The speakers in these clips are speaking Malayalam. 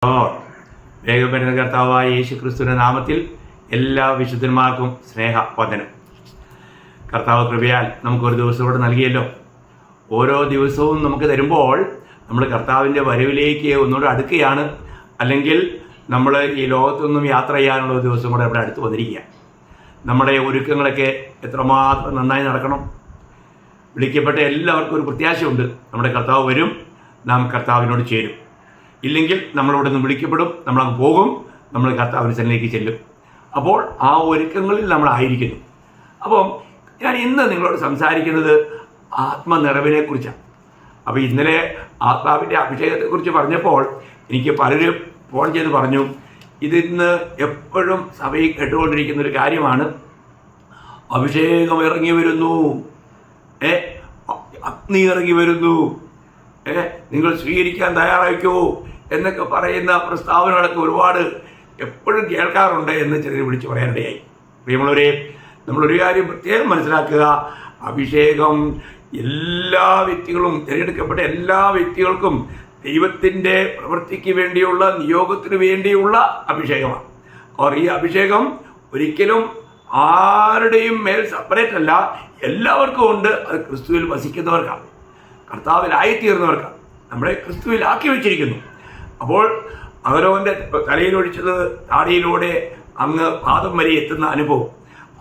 വേഗം വരുന്ന കർത്താവായ യേശു ക്രിസ്തുവിന്റെ നാമത്തിൽ എല്ലാ വിശുദ്ധന്മാർക്കും സ്നേഹവന്ദനം. കർത്താവ് കൃപയാൽ നമുക്കൊരു ദിവസം ഇവിടെ നൽകിയല്ലോ. ഓരോ ദിവസവും നമുക്ക് തരുമ്പോൾ നമ്മൾ കർത്താവിൻ്റെ വരവിലേക്ക് ഒന്നുകൂടെ അടുക്കുകയാണ്. അല്ലെങ്കിൽ നമ്മൾ ഈ ലോകത്തൊന്നും യാത്ര ചെയ്യാനുള്ള ഒരു ദിവസം കൂടെ ഇവിടെ അടുത്ത് വന്നിരിക്കുക. നമ്മുടെ ഒരുക്കങ്ങളൊക്കെ എത്രമാത്രം നന്നായി നടക്കണം. വിളിക്കപ്പെട്ട എല്ലാവർക്കും ഒരു പ്രത്യാശയുണ്ട്. നമ്മുടെ കർത്താവ് വരും, നാം കർത്താവിനോട് ചേരും. ഇല്ലെങ്കിൽ നമ്മളിവിടെ നിന്ന് വിളിക്കപ്പെടും, നമ്മളങ്ങ് പോകും, നമ്മൾ കർത്താവിൻ്റെ സന്നിധിയിലേക്ക് ചെല്ലും. അപ്പോൾ ആ ഒരുക്കങ്ങളിൽ നമ്മളായിരിക്കുന്നു. അപ്പം ഞാൻ ഇന്ന് നിങ്ങളോട് സംസാരിക്കുന്നത് ആത്മനിറവിനെ കുറിച്ചാണ്. അപ്പോൾ ഇന്നലെ ആത്മാവിൻ്റെ അഭിഷേകത്തെക്കുറിച്ച് പറഞ്ഞപ്പോൾ എനിക്ക് പലരും ഫോൺ ചെയ്ത് പറഞ്ഞു, ഇതിന്ന് എപ്പോഴും സഭയിൽ കേട്ടുകൊണ്ടിരിക്കുന്ന ഒരു കാര്യമാണ്, അഭിഷേകം ഇറങ്ങി വരുന്നു, അഗ്നി ഇറങ്ങി വരുന്നു, നിങ്ങൾ സ്വീകരിക്കാൻ തയ്യാറായിക്കോ എന്നൊക്കെ പറയുന്ന പ്രസ്താവനകളൊക്കെ ഒരുപാട് എപ്പോഴും കേൾക്കാറുണ്ട് എന്ന് ചിലർ വിളിച്ച് പറയാനിടയായി. പ്രിയമുള്ളവരെ, നമ്മളൊരു കാര്യം പ്രത്യേകം മനസ്സിലാക്കുക, അഭിഷേകം എല്ലാ വ്യക്തികളും, തിരഞ്ഞെടുക്കപ്പെട്ട എല്ലാ വ്യക്തികൾക്കും ദൈവത്തിൻ്റെ പ്രവൃത്തിക്ക് വേണ്ടിയുള്ള, നിയോഗത്തിന് വേണ്ടിയുള്ള അഭിഷേകമാണ്. അവർ ഈ അഭിഷേകം ഒരിക്കലും ആരുടെയും മേൽ സെപ്പറേറ്റ് അല്ല, എല്ലാവർക്കും ഉണ്ട്. അത് ക്രിസ്തുവിൽ വസിക്കുന്നവർക്കാണ്, കർത്താവിലായിത്തീർന്നവർക്കാണ്, നമ്മളെ ക്രിസ്തുവിലാക്കി വെച്ചിരിക്കുന്നു. അപ്പോൾ അവരവൻ്റെ തലയിലൊഴിച്ചത് താടിയിലൂടെ അങ്ങ് പാദം വരെ എത്തുന്ന അനുഭവം,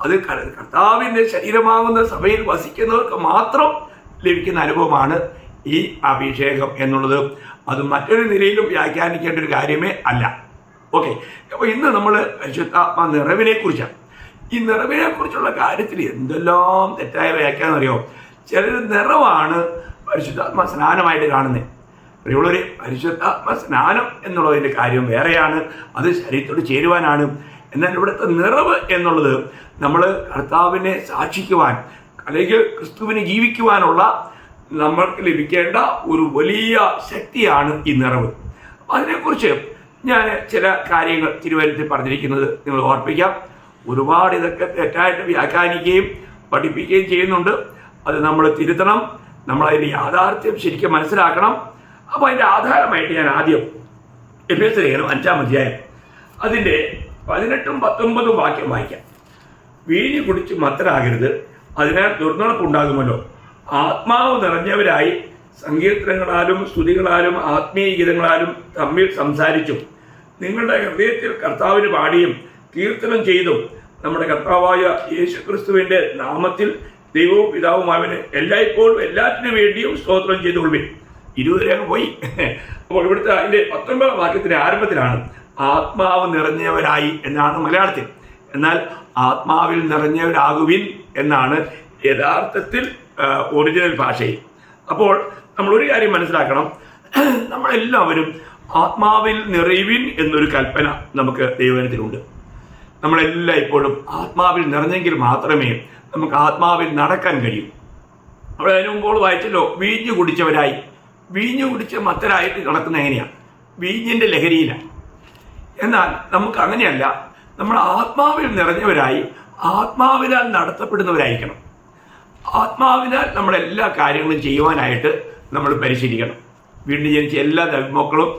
അത് കർത്താവിൻ്റെ ശരീരമാകുന്ന സഭയിൽ വസിക്കുന്നവർക്ക് മാത്രം ലഭിക്കുന്ന അനുഭവമാണ് ഈ അഭിഷേകം എന്നുള്ളത്. അത് മറ്റൊരു നിലയിലും വ്യാഖ്യാനിക്കേണ്ട ഒരു കാര്യമേ അല്ല. ഓക്കെ, അപ്പോൾ ഇന്ന് നമ്മൾ പരിശുദ്ധാത്മ നിറവിനെ കുറിച്ചാണ്. ഈ നിറവിനെ കുറിച്ചുള്ള കാര്യത്തിൽ എന്തെല്ലാം തെറ്റായ വ്യാഖ്യാനം അറിയോ? ചിലർ നിറവാണ് പരിശുദ്ധാത്മ സ്നാനമായിട്ട് കാണുന്നത്. പ്രിയമുള്ളവരെ, പരിശുദ്ധാത്മ സ്നാനം എന്നുള്ളതിൻ്റെ കാര്യം വേറെയാണ്, അത് ശരീരത്തോട് ചേരുവാനാണ്. എന്നാൽ ഇവിടുത്തെ നിറവ് എന്നുള്ളത് നമ്മൾ കർത്താവിനെ സാക്ഷിക്കുവാൻ, അല്ലെങ്കിൽ ക്രിസ്തുവിനെ ജീവിക്കുവാനുള്ള നമ്മൾക്ക് ലഭിക്കേണ്ട ഒരു വലിയ ശക്തിയാണ് ഈ നിറവ്. അതിനെക്കുറിച്ച് ഞാൻ ചില കാര്യങ്ങൾ തിരുവനന്തപുരത്ത് പറഞ്ഞിരിക്കുന്നത് നിങ്ങൾ ഓർപ്പിക്കാം. ഒരുപാട് ഇതൊക്കെ തെറ്റായിട്ട് വ്യാഖ്യാനിക്കുകയും പഠിപ്പിക്കുകയും ചെയ്യുന്നുണ്ട്. അത് നമ്മൾ തിരുത്തണം, നമ്മളതിൻ്റെ യാഥാർത്ഥ്യം ശരിക്കും മനസ്സിലാക്കണം. അപ്പോൾ അതിൻ്റെ ആധാരമായിട്ട് ഞാൻ ആദ്യം എഫേസ്യർ ലേഖനം 5-ാം അധ്യായം അതിൻ്റെ 18-ഉം 19-ഉം വാക്യം വായിക്കാം. വീഞ്ഞു കുടിച്ച് മത്തരാകരുത്, അതിനാൽ ദുർനടപ്പുണ്ടാകുമല്ലോ. ആത്മാവ് നിറഞ്ഞവരായി സങ്കീർത്തനങ്ങളാലും സ്തുതികളാലും ആത്മീയ ഗീതങ്ങളാലും തമ്മിൽ സംസാരിച്ചും നിങ്ങളുടെ ഹൃദയത്തിൽ കർത്താവിന് പാടിയും കീർത്തനം ചെയ്തും നമ്മുടെ കർത്താവായ യേശു ക്രിസ്തുവിൻ്റെ നാമത്തിൽ ദൈവവും പിതാവുമാവിന് എല്ലായ്പ്പോഴും എല്ലാറ്റിനു വേണ്ടിയും സ്തോത്രം ചെയ്തുകൊള്ളുവിൻ. 20 പോയി. അപ്പോൾ ഇവിടുത്തെ അതിൻ്റെ 19-ാം വാക്യത്തിൻ്റെ ആരംഭത്തിലാണ് ആത്മാവ് നിറഞ്ഞവരായി എന്നാണ് മലയാളത്തിൽ. എന്നാൽ ആത്മാവിൽ നിറഞ്ഞവരാകുവിൻ എന്നാണ് യഥാർത്ഥത്തിൽ ഒറിജിനൽ ഭാഷയിൽ. അപ്പോൾ നമ്മളൊരു കാര്യം മനസ്സിലാക്കണം, നമ്മളെല്ലാവരും ആത്മാവിൽ നിറയുവിൻ എന്നൊരു കൽപ്പന നമുക്ക് ദൈവത്തിലുണ്ട്. നമ്മളെല്ലാം ഇപ്പോഴും ആത്മാവിൽ നിറഞ്ഞെങ്കിൽ മാത്രമേ നമുക്ക് ആത്മാവിൽ നടക്കാൻ കഴിയും. അവിടെ അതിനു മുമ്പോൾ വായിച്ചല്ലോ, വീഞ്ഞു കുടിച്ചവരായി. വീഞ്ഞു കുടിച്ച് മത്തരായിട്ട് നടക്കുന്ന എങ്ങനെയാണ്? വീഞ്ഞിൻ്റെ ലഹരിയിലാണ്. എന്നാൽ നമുക്ക് അങ്ങനെയല്ല, നമ്മൾ ആത്മാവിൽ നിറഞ്ഞവരായി ആത്മാവിനാൽ നടത്തപ്പെടുന്നവരായിരിക്കണം. ആത്മാവിനാൽ നമ്മളെല്ലാ കാര്യങ്ങളും ചെയ്യുവാനായിട്ട് നമ്മൾ പരിശീലിക്കണം. വീണ്ടും ജനിച്ച എല്ലാ ദൈവമക്കളും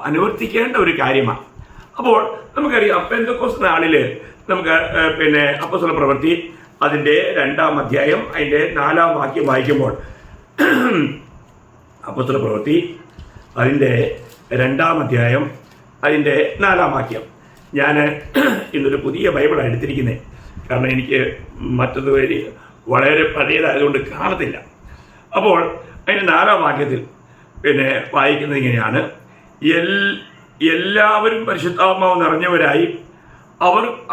അനുവർത്തിക്കേണ്ട ഒരു കാര്യമാണ്. അപ്പോൾ നമുക്കറിയാം, പെന്തക്കോസ്ത് നാളിൽ നമുക്ക് അപ്പോസ്തല പ്രവൃത്തി അതിൻ്റെ 2-ാം അധ്യായം അതിൻ്റെ 4-ാം വാക്യം വായിക്കുമ്പോൾ, അപ്പോസ്തല പ്രവൃത്തി അതിൻ്റെ 2-ാം അധ്യായം അതിൻ്റെ 4-ാം വാക്യം. ഞാൻ ഇന്നൊരു പുതിയ ബൈബിളാണ് എടുത്തിരിക്കുന്നത്, കാരണം എനിക്ക് മറ്റൊരു വഴി വളരെ പഴയതായതുകൊണ്ട് കാണത്തില്ല. അപ്പോൾ അതിൻ്റെ 4-ാം വാക്യത്തിൽ വായിക്കുന്നത് ഇങ്ങനെയാണ്, എല്ലാവരും പരിശുദ്ധാത്മാവ് നിറഞ്ഞവരായി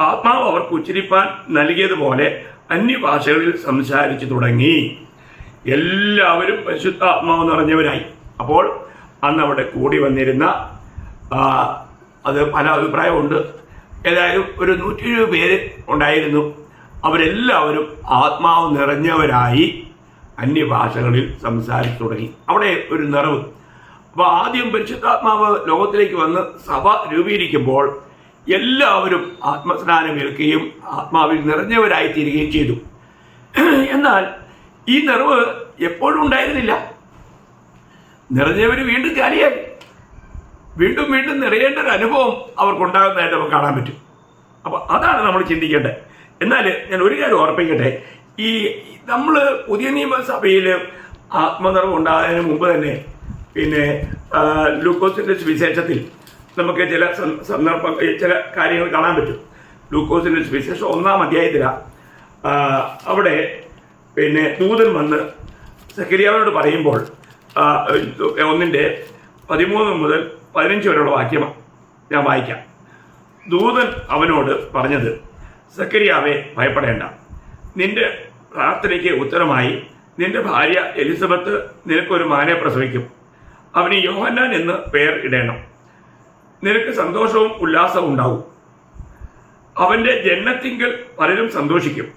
ആത്മാവ് അവർക്ക് ഉച്ചരിപ്പാൻ നൽകിയതുപോലെ അന്യഭാഷകളിൽ സംസാരിച്ചു തുടങ്ങി. എല്ലാവരും പരിശുദ്ധാത്മാവ് നിറഞ്ഞവരായി. അപ്പോൾ അന്ന് അവിടെ കൂടി വന്നിരുന്ന അത് പല അഭിപ്രായമുണ്ട്, ഏതായാലും ഒരു 120 പേര് ഉണ്ടായിരുന്നു. അവരെല്ലാവരും ആത്മാവ് നിറഞ്ഞവരായി അന്യഭാഷകളിൽ സംസാരിച്ചു തുടങ്ങി. അവിടെ ഒരു നിറവ്. അപ്പോൾ ആദ്യം പരിശുദ്ധാത്മാവ് ലോകത്തിലേക്ക് വന്ന് സഭ രൂപീകരിക്കുമ്പോൾ എല്ലാവരും ആത്മസ്നാനം ഏൽക്കുകയും ആത്മാവിൽ നിറഞ്ഞവരായി തീരുകയും ചെയ്തു. എന്നാൽ ഈ നിറവ് എപ്പോഴും ഉണ്ടായിരുന്നില്ല. നിറഞ്ഞവർ വീണ്ടും കാലിയായി. വീണ്ടും വീണ്ടും നിറയേണ്ട ഒരു അനുഭവം അവർക്കുണ്ടാകുന്നതായിട്ട് നമുക്ക് കാണാൻ പറ്റും. അപ്പോൾ അതാണ് നമ്മൾ ചിന്തിക്കേണ്ടത്. എന്നാൽ ഞാൻ ഒരു കാര്യം ഓർപ്പിക്കട്ടെ, ഈ നമ്മൾ പുതിയ നിയമസഭയിൽ ആത്മനിറവ് ഉണ്ടാകുന്നതിന് മുമ്പ് തന്നെ പിന്നെ ലൂക്കോസിൻ്റെ സുവിശേഷത്തിൽ നമുക്ക് ചില ചില കാര്യങ്ങൾ കാണാൻ പറ്റും. ലൂക്കോസിൻ്റെ സുവിശേഷം 1-ാം അധ്യായത്തിലാണ്. അവിടെ പിന്നെ ദൂതൻ വന്ന് സക്കറിയാവിനോട് പറയുമ്പോൾ 1:13 മുതൽ 15 വരെയുള്ള വാക്യമാണ് ഞാൻ വായിക്കാം. ദൂതൻ അവനോട് പറഞ്ഞത്, സക്കറിയാവേ, ഭയപ്പെടേണ്ട. നിന്റെ പ്രാർത്ഥനയ്ക്ക് ഉത്തരമായി നിന്റെ ഭാര്യ എലിസബത്ത് നിനക്കൊരു മകനെ പ്രസവിക്കും. അവന് യോഹന്നാൻ എന്ന് പേർ ഇടണം. നിനക്ക് സന്തോഷവും ഉല്ലാസവും ഉണ്ടാവും. അവൻ്റെ ജനനത്തിങ്കൽ പലരും സന്തോഷിക്കും.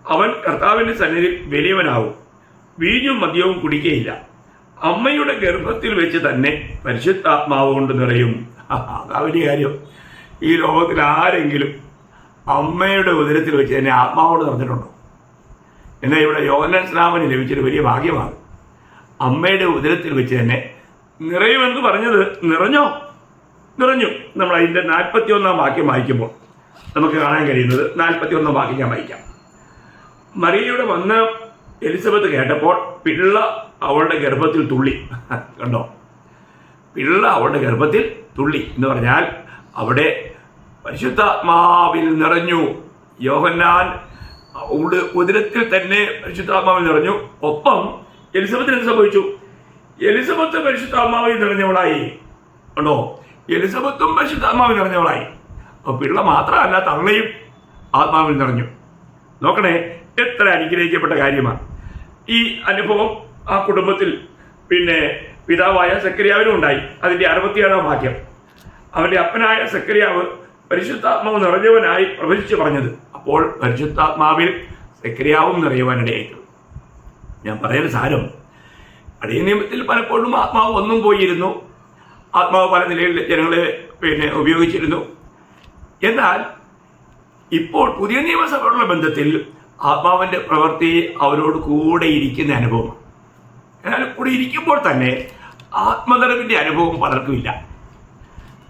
അവൻ കർത്താവിൻ്റെ സന്നിധിയിൽ വലിയവനാവും. വീഞ്ഞും മദ്യവും കുടിക്കുകയില്ല. അമ്മയുടെ ഗർഭത്തിൽ വെച്ച് തന്നെ പരിശുദ്ധാത്മാവ് കൊണ്ട് നിറയും. അതാ വലിയ കാര്യം. ഈ ലോകത്തിൽ ആരെങ്കിലും അമ്മയുടെ ഉദരത്തിൽ വെച്ച് തന്നെ ആത്മാവോട് നിറഞ്ഞിട്ടുണ്ടോ? എന്നാൽ ഇവിടെ യോഹന്നാൻ സ്നാപകന് ലഭിച്ചൊരു വലിയ ഭാഗ്യമാണ്. അമ്മയുടെ ഉദരത്തിൽ വെച്ച് തന്നെ നിറയുമെന്ന് പറഞ്ഞത് നിറഞ്ഞു. നമ്മൾ അതിൻ്റെ 41-ാം വാക്യം വായിക്കുമ്പോൾ നമുക്ക് കാണാൻ കഴിയുന്നത് 41-ാം വാക്യം ഞാൻ വായിക്കാം. മറിയയുടെ വന്ന എലിസബത്ത് കേട്ടപ്പോൾ പിള്ള അവളുടെ ഗർഭത്തിൽ തുള്ളി. കണ്ടോ, പിള്ള അവളുടെ ഗർഭത്തിൽ തുള്ളി എന്ന് പറഞ്ഞാൽ അവിടെ പരിശുദ്ധാത്മാവിൽ നിറഞ്ഞു. യോഹന്നാൻ ഉദരത്തിൽ തന്നെ പരിശുദ്ധാത്മാവിൽ നിറഞ്ഞു. ഒപ്പം എലിസബത്തിന് എന്ത് സംഭവിച്ചു? എലിസബത്ത് പരിശുദ്ധാത്മാവിൽ നിറഞ്ഞവളായി. കണ്ടോ, എലിസബത്തും പരിശുദ്ധാത്മാവിൽ നിറഞ്ഞവളായി. അപ്പോൾ പിള്ള മാത്രമല്ല, തള്ളയും ആത്മാവിൽ നിറഞ്ഞു. നോക്കണേ, എത്ര അനുഗ്രഹിക്കപ്പെട്ട കാര്യമാണ് ഈ അനുഭവം. ആ കുടുംബത്തിൽ പിന്നെ പിതാവായ സക്കറിയാവിനും ഉണ്ടായി. അതിൻ്റെ 67-ാം വാക്യം, അവൻ്റെ അപ്പനായ സക്കറിയാവ് പരിശുദ്ധാത്മാവ് നിറഞ്ഞവനായി പ്രവചിച്ചു പറഞ്ഞത്. അപ്പോൾ പരിശുദ്ധാത്മാവിൽ സക്കറിയാവും നിറയുവാനിടയായിട്ട്. ഞാൻ പറയുന്ന സാരം, പഴയ നിയമത്തിൽ പലപ്പോഴും ആത്മാവ് ഒന്നും പോയിരുന്നു. ആത്മാവ് പല നിലയിൽ ജനങ്ങളെ പിന്നെ ഉപയോഗിച്ചിരുന്നു. എന്നാൽ ഇപ്പോൾ പുതിയ നിയമസഭയുള്ള ബന്ധത്തിൽ ആത്മാവിൻ്റെ പ്രവൃത്തി അവരോട് കൂടെ ഇരിക്കുന്ന അനുഭവം. എന്നാൽ കൂടെ ഇരിക്കുമ്പോൾ തന്നെ ആത്മനിറവിൻ്റെ അനുഭവം പലർക്കുമില്ല.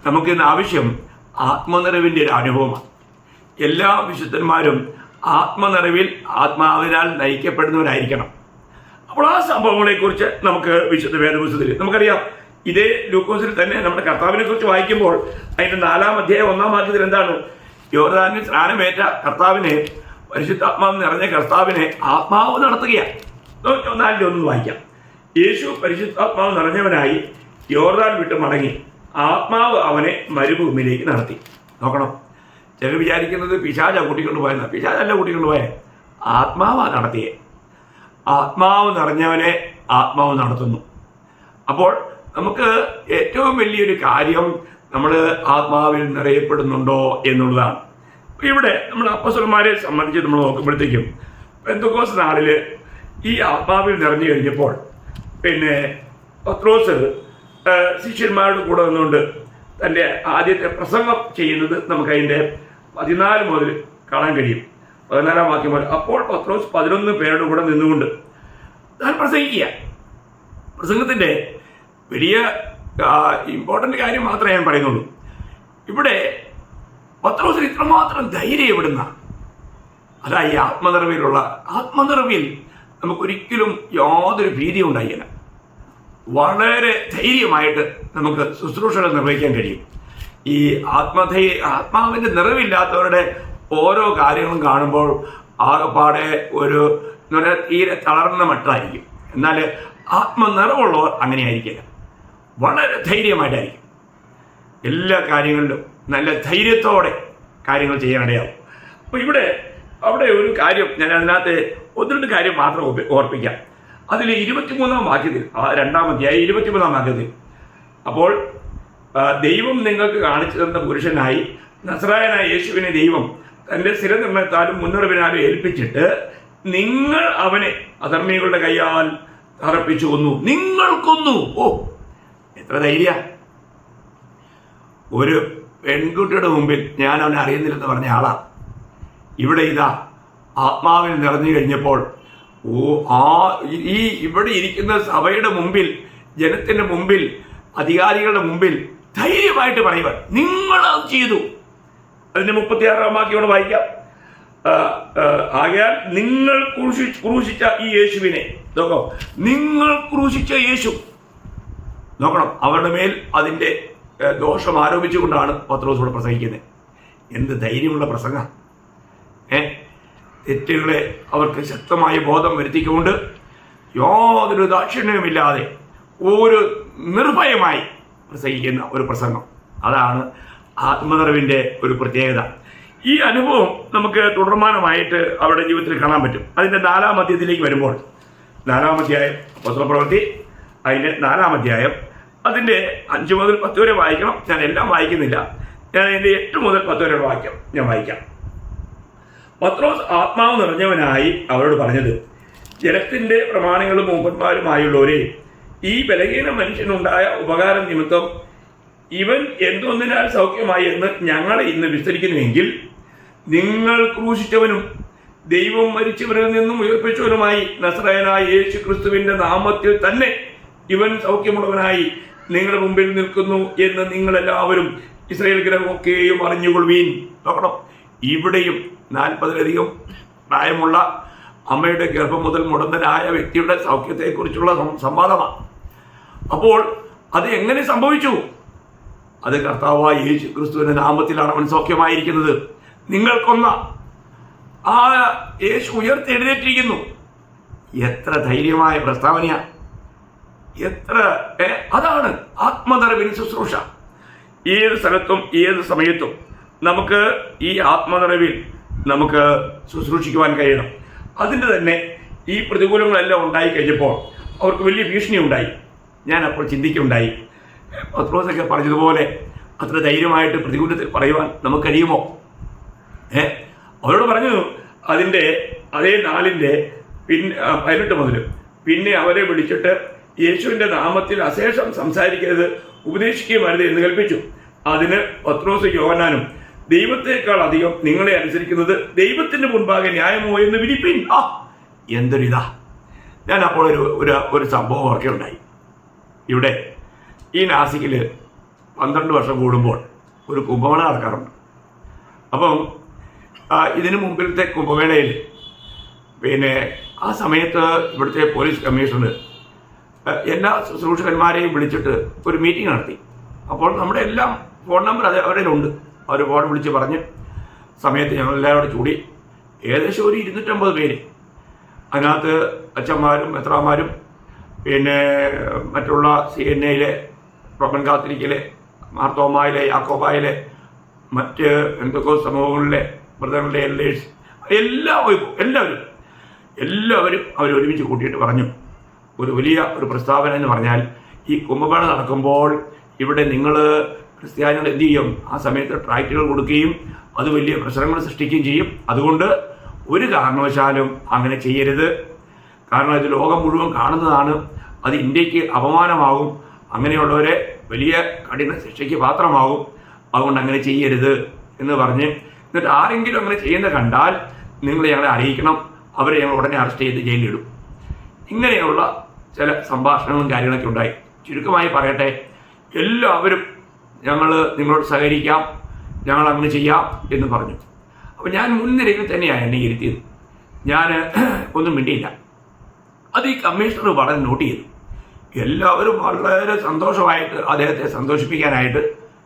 നമുക്കിന്ന് ആവശ്യം ആത്മനിറവിൻ്റെ ഒരു അനുഭവമാണ്. എല്ലാ വിശുദ്ധന്മാരും ആത്മനിറവിൽ ആത്മാവിനാൽ നയിക്കപ്പെടുന്നവരായിരിക്കണം. അപ്പോൾ ആ സംഭവങ്ങളെക്കുറിച്ച് നമുക്ക് വിശുദ്ധ വേദപുസ്തകത്തിൽ നമുക്കറിയാം. ഇതേ ലൂക്കോസിൽ തന്നെ നമ്മുടെ കർത്താവിനെ കുറിച്ച് വായിക്കുമ്പോൾ അതിൻ്റെ 4-ാം അധ്യായം 1-ാം വാക്യത്തിൽ എന്താണ്? യോർദാനിൽ സ്നാനമേറ്റ കർത്താവിനെ, പരിശുദ്ധാത്മാവ് നിറഞ്ഞ കർത്താവിനെ ആത്മാവ് നടത്തുകയാണ്. 4-1 വായിക്കാം. യേശു പരിശുദ്ധാത്മാവ് നിറഞ്ഞവനായി യോർദാൻ വിട്ട് മടങ്ങി. ആത്മാവ് അവനെ മരുഭൂമിയിലേക്ക് നടത്തി. നോക്കണം, ചിലർ വിചാരിക്കുന്നത് പിശാച കൂട്ടിക്കൊണ്ട് പോയെന്ന. പിശാചല്ല കൂട്ടിക്കൊണ്ട് പോയെ, ആത്മാവാ നടത്തിയേ. ആത്മാവ് നിറഞ്ഞവനെ ആത്മാവ് നടത്തുന്നു. അപ്പോൾ നമുക്ക് ഏറ്റവും വലിയൊരു കാര്യം നമ്മൾ ആത്മാവിൽ നിറയപ്പെടുന്നുണ്ടോ എന്നുള്ളതാണ്. ഇവിടെ നമ്മൾ അപ്പോസ്തലന്മാരെ സംബന്ധിച്ച് നമ്മൾ നോക്കുമ്പോഴത്തേക്കും പെന്തക്കോസ്ത് നാളിൽ ഈ ആത്മാവിൽ നിറഞ്ഞു കഴിഞ്ഞപ്പോൾ പിന്നെ പത്രോസ് ശിഷ്യന്മാരുടെ കൂടെ നിന്നുകൊണ്ട് തൻ്റെ ആദ്യത്തെ പ്രസംഗം ചെയ്യുന്നത് നമുക്കതിൻ്റെ 14 മുതൽ കാണാൻ കഴിയും. 14-ാം വാക്യം മുതൽ. അപ്പോൾ പത്രോസ് 11 പേരുടെ കൂടെ നിന്നുകൊണ്ട് താൻ പ്രസംഗിക്കുക. പ്രസംഗത്തിൻ്റെ വലിയ ഇമ്പോർട്ടൻ്റ് കാര്യം മാത്രമേ ഞാൻ പറയുന്നുള്ളൂ. ഇവിടെ പത്രോസിന് ഇത്രമാത്രം ധൈര്യം എവിടുന്ന? അതാ ഈ ആത്മനിറവിൽ നമുക്കൊരിക്കലും യാതൊരു ഭീതിയും ഉണ്ടായില്ല. വളരെ ധൈര്യമായിട്ട് നമുക്ക് ശുശ്രൂഷകൾ നിർവഹിക്കാൻ കഴിയും. ഈ ആത്മാവിൻ്റെ നിറവില്ലാത്തവരുടെ ഓരോ കാര്യങ്ങളും കാണുമ്പോൾ ആകെപ്പാടെ ഒരു തീരെ തളർന്ന മട്ടായിരിക്കും. എന്നാൽ ആത്മനിറവുള്ളവർ അങ്ങനെയായിരിക്കില്ല. വളരെ ധൈര്യമായിട്ടായിരിക്കും എല്ലാ കാര്യങ്ങളിലും നല്ല ധൈര്യത്തോടെ കാര്യങ്ങൾ ചെയ്യാനിടയാവും. അപ്പോൾ അവിടെ ഒരു കാര്യം ഞാൻ അതിനകത്ത് 1-2 കാര്യം മാത്രം ഓർപ്പിക്കാം. അതിൽ 23-ാം വാക്യത്തിൽ, 2-ാം അധ്യായം 23-ാം വാക്യത്തിൽ, അപ്പോൾ ദൈവം നിങ്ങൾക്ക് കാണിച്ചു തന്ന പുരുഷനായി നസ്രായനായ യേശുവിനെ ദൈവം തൻ്റെ സ്ഥിരനിർണയത്താലും മുന്നറിവിനാലും ഏൽപ്പിച്ചിട്ട് നിങ്ങൾ അവനെ അധർമ്മികളുടെ കയ്യാൽ തറപ്പിച്ചു കൊന്നു. നിങ്ങൾ കൊന്നു. ഓ, എത്ര ധൈര്യ! ഒരു പെൺകുട്ടിയുടെ മുമ്പിൽ ഞാൻ അവനെ അറിയുന്നില്ലെന്ന് പറഞ്ഞ ആളാണ്. ഇവിടെ ഇതാ ആത്മാവിൽ നിറഞ്ഞു കഴിഞ്ഞപ്പോൾ ഇവിടെ ഇരിക്കുന്ന സഭയുടെ മുമ്പിൽ, ജനത്തിൻ്റെ മുമ്പിൽ, അധികാരികളുടെ മുമ്പിൽ ധൈര്യമായിട്ട് പറയുവാൻ, നിങ്ങളത് ചെയ്തു. അതിന്റെ 36 വാക്യോട് വായിക്കാം. ആകയാൽ നിങ്ങൾ ക്രൂശിച്ച ഈ യേശുവിനെ നോക്കോ, നിങ്ങൾ ക്രൂശിച്ച യേശു നോക്കണം. അവരുടെ മേൽ അതിന്റെ ദോഷം ആരോപിച്ചുകൊണ്ടാണ് പത്രോസ് ഇവിടെ പ്രസംഗിക്കുന്നത്. എന്ത് ധൈര്യമുള്ള പ്രസംഗം! തെറ്റുകളെ അവർക്ക് ശക്തമായ ബോധം വരുത്തിക്കൊണ്ട് യാതൊരു ദാക്ഷിണ്യവുമില്ലാതെ ഒരു നിർഭയമായി പ്രസംഗിക്കുന്ന ഒരു പ്രസംഗം. അതാണ് ആത്മനിറവിന്റെ ഒരു പ്രത്യേകത. ഈ അനുഭവം നമുക്ക് തുടർമാനമായിട്ട് അവരുടെ ജീവിതത്തിൽ കാണാൻ പറ്റും. അതിന്റെ 4-ാം അധ്യായത്തിലേക്ക് വരുമ്പോൾ, 4-ാം അധ്യായം അപ്പോസ്തലപ്രവൃത്തി, അതിന്റെ 4-ാം അധ്യായം അതിന്റെ 5 മുതൽ 10 വരെ വായിക്കണം. ഞാൻ എല്ലാം വായിക്കുന്നില്ല. ഞാൻ അതിന്റെ 8 മുതൽ 10 വരെ ഞാൻ വായിക്കാം. പത്രോസ് ആത്മാവ് നിറഞ്ഞവനായി അവരോട് പറഞ്ഞത്, ജനത്തിന്റെ പ്രമാണികളും മൂപ്പന്മാരുമായുള്ളവരെ, ഈ ബലഹീന മനുഷ്യനുണ്ടായ ഉപകാരം നിമിത്തം ഇവൻ എന്തൊന്നിനാൽ സൗഖ്യമായി എന്ന് ഞങ്ങളെ ഇന്ന് വിസ്തരിക്കുന്നുവെങ്കിൽ, നിങ്ങൾ ക്രൂശിച്ചവനും ദൈവം മരിച്ചവരിൽ നിന്നും ഉയർപ്പിച്ചവനുമായി നസറായനായ യേശു ക്രിസ്തുവിന്റെ നാമത്തിൽ തന്നെ ഇവൻ സൗഖ്യമുള്ളവനായി നിങ്ങളുടെ മുമ്പിൽ നിൽക്കുന്നു എന്ന് നിങ്ങളെല്ലാവരും ഇസ്രായേൽ ഗ്രഹമൊക്കെയും അറിഞ്ഞുകൊള്ളുവീൻ. നോക്കണം, ഇവിടെയും 40-ലധികം പ്രായമുള്ള അമ്മയുടെ ഗർഭം മുതൽ മുടന്തനായ വ്യക്തിയുടെ സൗഖ്യത്തെക്കുറിച്ചുള്ള സംവാദമാണ്. അപ്പോൾ അത് എങ്ങനെ സംഭവിച്ചു? അത് കർത്താവായ യേശു ക്രിസ്തുവിന്റെ നാമത്തിലാണ് അവൻ സൗഖ്യമായിരിക്കുന്നത്. നിങ്ങൾക്കൊന്ന ആ യേശു ഉയർത്തെഴുന്നേറ്റിരിക്കുന്നു. എത്ര ധൈര്യമായ പ്രസ്താവനയാ! എത്ര അതാണ് ആത്മനിറവിൻ ശുശ്രൂഷ. ഏത് സ്ഥലത്തും ഏത് സമയത്തും നമുക്ക് ഈ ആത്മനിറവിൽ നമുക്ക് ശുശ്രൂഷിക്കുവാൻ കഴിയണം. അതിൻ്റെ തന്നെ ഈ പ്രതികൂലങ്ങളെല്ലാം ഉണ്ടായി കഴിഞ്ഞപ്പോൾ അവർക്ക് വലിയ ഭീഷണി ഉണ്ടായി. ഞാൻ അപ്പോൾ ചിന്തിക്കുണ്ടായി, പത്രോസൊക്കെ പറഞ്ഞതുപോലെ അത്ര ധൈര്യമായിട്ട് പ്രതികൂലത്തിൽ പറയുവാൻ നമുക്ക് കഴിയുമോ? അവരോട് പറഞ്ഞു, അതിൻ്റെ അതേ 4-ന്റെ 18 മുതൽ, പിന്നെ അവരെ വിളിച്ചിട്ട് യേശുവിന്റെ നാമത്തിൽ അശേഷം സംസാരിക്കരുത്, ഉപദേശിക്കുകയും അരുത് എന്ന് കൽപ്പിച്ചു. അതിന് പത്രോസ് യോഹന്നാനും, ദൈവത്തെക്കാൾ അധികം നിങ്ങളെ അനുസരിക്കുന്നത് ദൈവത്തിന്റെ മുൻപാകെ ന്യായമോ എന്ന് വിധിപ്പിൻ. എന്തൊരിതാ! ഞാൻ അപ്പോൾ ഒരു സംഭവം ഒക്കെ ഉണ്ടായി. ഇവിടെ ഈ നാസിക്കിൽ 12 വർഷം കൂടുമ്പോൾ ഒരു കുംഭമേള നടക്കാറുണ്ട്. അപ്പം ഇതിനു മുമ്പിലത്തെ കുംഭമേളയിൽ പിന്നെ ആ സമയത്ത് ഇവിടുത്തെ പോലീസ് കമ്മീഷണർ എല്ലാ ശുശ്രൂഷകന്മാരെയും വിളിച്ചിട്ട് ഒരു മീറ്റിംഗ് നടത്തി. അപ്പോൾ നമ്മുടെ എല്ലാം ഫോൺ നമ്പർ അവരുടെ ഉണ്ട്. അവർ ഫോൺ വിളിച്ച് പറഞ്ഞ് സമയത്ത് ഞങ്ങളെല്ലാവരും കൂടി ഏകദേശം ഒരു 250 പേര്, അതിനകത്ത് അച്ഛന്മാരും മെത്രാന്മാരും പിന്നെ മറ്റുള്ള CNAയിലെ, റോമൻ കാത്തലിക്കിലെ, മാർത്തോമായിലെ, യാക്കോബായിലെ, മറ്റ് എന്തൊക്കെ സമൂഹങ്ങളിലെ ബ്രദറുടെ എൽഡേഴ്സ് എല്ലാവരും അവരൊരുമിച്ച് കൂട്ടിയിട്ട് പറഞ്ഞു, ഒരു വലിയ ഒരു പ്രസ്താവന എന്ന് പറഞ്ഞാൽ, ഈ കുംഭമേള നടക്കുമ്പോൾ ഇവിടെ നിങ്ങൾ ക്രിസ്ത്യാനികൾ എന്ത് ചെയ്യും? ആ സമയത്ത് ട്രാക്റ്റുകൾ കൊടുക്കുകയും അത് വലിയ പ്രശ്നങ്ങൾ സൃഷ്ടിക്കുകയും ചെയ്യും. അതുകൊണ്ട് ഒരു കാരണവശാലും അങ്ങനെ ചെയ്യരുത്. കാരണം ഇത് ലോകം മുഴുവൻ കാണുന്നതാണ്. അത് ഇന്ത്യക്ക് അപമാനമാകും. അങ്ങനെയുള്ളവരെ വലിയ കഠിന ശിക്ഷയ്ക്ക് പാത്രമാകും. അതുകൊണ്ട് അങ്ങനെ ചെയ്യരുത് എന്ന് പറഞ്ഞ്, എന്നിട്ട് ആരെങ്കിലും അങ്ങനെ ചെയ്യുന്ന കണ്ടാൽ നിങ്ങൾ ഞങ്ങളെ അറിയിക്കണം, അവരെ ഞങ്ങൾ ഉടനെ അറസ്റ്റ് ചെയ്ത് ജയിലിലിടും. ഇങ്ങനെയുള്ള ചില സംഭാഷണങ്ങളും കാര്യങ്ങളൊക്കെ ഉണ്ടായി. ചുരുക്കമായി പറയട്ടെ, എല്ലാവരും ഞങ്ങൾ നിങ്ങളോട് സഹകരിക്കാം, ഞങ്ങൾ അങ്ങനെ ചെയ്യാം എന്ന് പറഞ്ഞു. അപ്പോൾ ഞാൻ മുൻനിരയിൽ തന്നെയാണ് എന്നെ ഇരുത്തിയത്. ഞാൻ ഒന്നും മിണ്ടിയില്ല. അത് ഈ കമ്മീഷണർ വളരെ നോട്ട് ചെയ്തു. എല്ലാവരും വളരെ സന്തോഷമായിട്ട് അദ്ദേഹത്തെ സന്തോഷിപ്പിക്കാനായിട്ട്